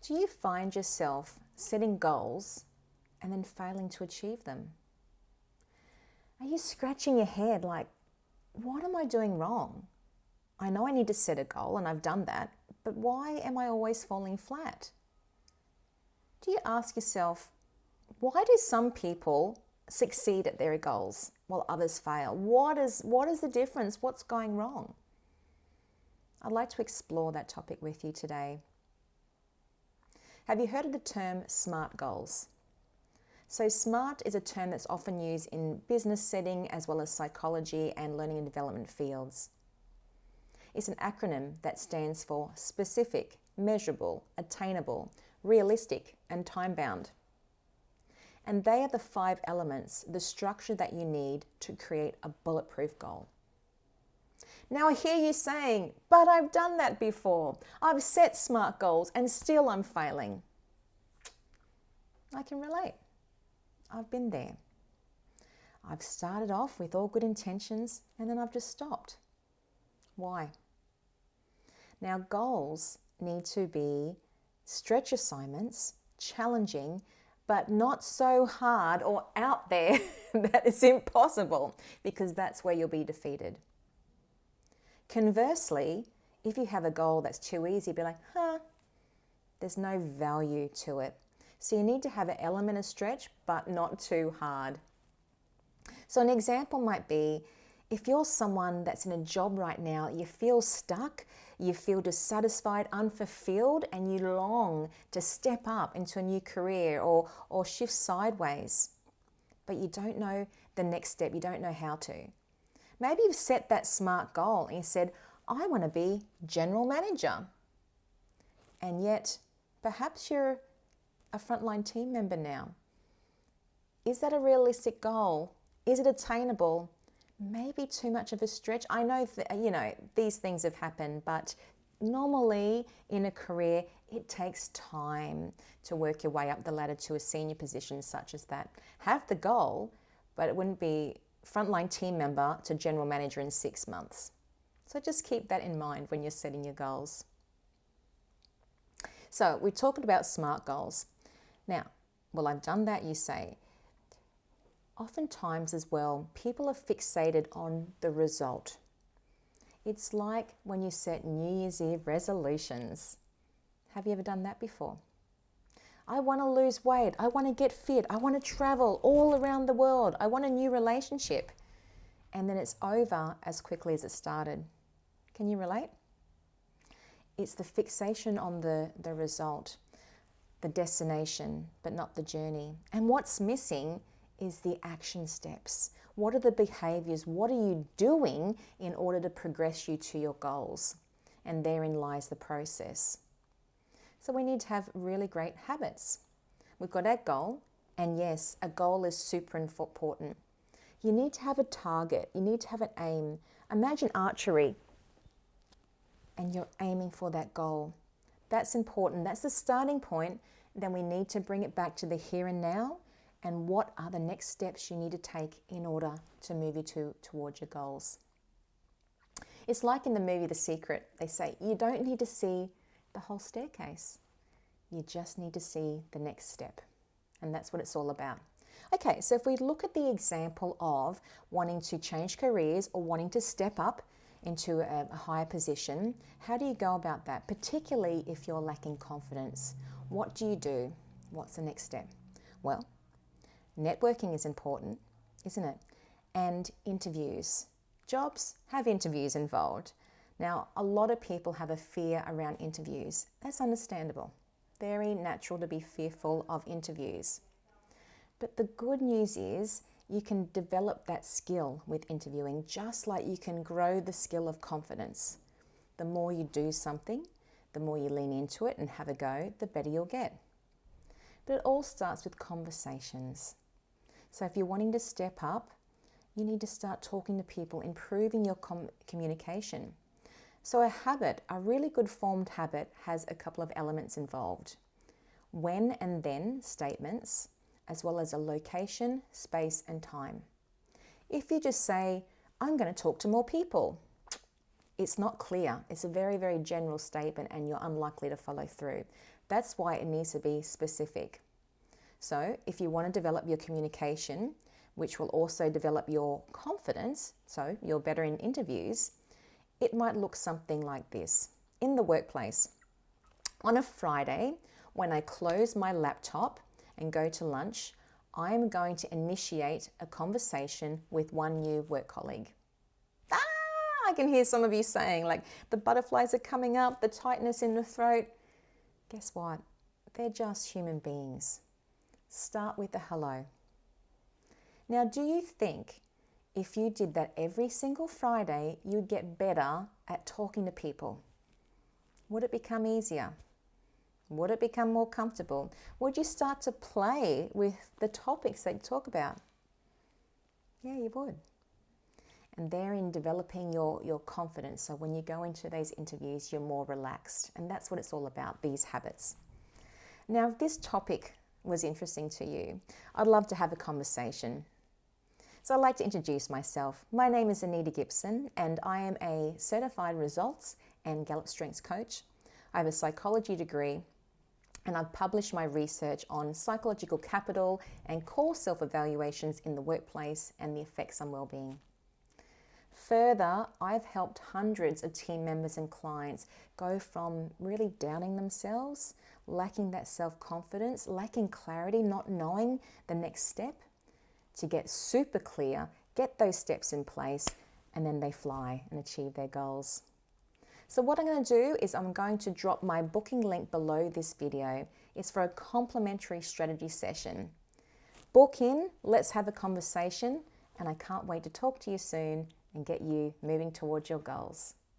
Do you find yourself setting goals and then failing to achieve them? Are you scratching your head like, what am I doing wrong? I know I need to set a goal and I've done that, but why am I always falling flat? Do you ask yourself, why do some people succeed at their goals while others fail? What is the difference? What's going wrong? I'd like to explore that topic with you today. Have you heard of the term SMART goals? So SMART is a term that's often used in business setting as well as psychology and learning and development fields. It's an acronym that stands for specific, measurable, attainable, realistic, and time-bound. And they are the 5 elements, the structure that you need to create a bulletproof goal. Now I hear you saying, but I've done that before. I've set SMART goals and still I'm failing. I can relate. I've been there. I've started off with all good intentions and then I've just stopped. Why? Now goals need to be stretch assignments, challenging, but not so hard or out there that it's impossible, because that's where you'll be defeated. Conversely, if you have a goal that's too easy, be like, there's no value to it. So you need to have an element of stretch, but not too hard. So an example might be, if you're someone that's in a job right now, you feel stuck, you feel dissatisfied, unfulfilled, and you long to step up into a new career or shift sideways, but you don't know the next step, you don't know how to. Maybe you've set that SMART goal and you said, I want to be general manager. And yet, perhaps you're a frontline team member now. Is that a realistic goal? Is it attainable? Maybe too much of a stretch. I know, these things have happened, but normally in a career, it takes time to work your way up the ladder to a senior position such as that. Have the goal, but it wouldn't be frontline team member to general manager in 6 months. So just keep that in mind when you're setting your goals. So we're talking about SMART goals. Now, well, I've done that, you say. Oftentimes as well, people are fixated on the result. It's like when you set New Year's Eve resolutions. Have you ever done that before? I want to lose weight. I want to get fit. I want to travel all around the world. I want a new relationship. And then it's over as quickly as it started. Can you relate? It's the fixation on the result, the destination, but not the journey. And what's missing is the action steps. What are the behaviors? What are you doing in order to progress you to your goals? And therein lies the process. So we need to have really great habits. We've got our goal, and yes, a goal is super important. You need to have a target. You need to have an aim. Imagine archery, and you're aiming for that goal. That's important. That's the starting point. Then we need to bring it back to the here and now, and what are the next steps you need to take in order to move you towards your goals. It's like in the movie The Secret. They say you don't need to see the whole staircase. You just need to see the next step. And that's what it's all about. Okay, so if we look at the example of wanting to change careers or wanting to step up into a higher position, how do you go about that? Particularly if you're lacking confidence. What do you do? What's the next step? Well, networking is important, isn't it? And interviews. Jobs have interviews involved. Now, a lot of people have a fear around interviews. That's understandable. Very natural to be fearful of interviews. But the good news is you can develop that skill with interviewing, just like you can grow the skill of confidence. The more you do something, the more you lean into it and have a go, the better you'll get. But it all starts with conversations. So if you're wanting to step up, you need to start talking to people, improving your communication. So a really good formed habit has a couple of elements involved. When and then statements, as well as a location, space, and time. If you just say, I'm going to talk to more people, It's not clear. It's a very, very general statement and you're unlikely to follow through. That's why it needs to be specific. So if you want to develop your communication, which will also develop your confidence, so you're better in interviews, it might look something like this. In the workplace, on a Friday, when I close my laptop and go to lunch, I am going to initiate a conversation with one new work colleague. I can hear some of you saying, like, the butterflies are coming up, the tightness in the throat. Guess what? They're just human beings. Start with a hello. Now, do you think if you did that every single Friday, you'd get better at talking to people? Would it become easier? Would it become more comfortable? Would you start to play with the topics that you talk about? Yeah, you would. And therein developing your confidence. So when you go into those interviews, you're more relaxed. And that's what it's all about, these habits. Now, if this topic was interesting to you, I'd love to have a conversation. So I'd like to introduce myself. My name is Anita Gibson, and I am a certified results and Gallup Strengths coach. I have a psychology degree, and I've published my research on psychological capital and core self-evaluations in the workplace and the effects on well-being. Further, I've helped hundreds of team members and clients go from really doubting themselves, lacking that self-confidence, lacking clarity, not knowing the next step, to get super clear, get those steps in place, and then they fly and achieve their goals. So what I'm going to do is I'm going to drop my booking link below this video. It's for a complimentary strategy session. Book in, let's have a conversation, and I can't wait to talk to you soon and get you moving towards your goals.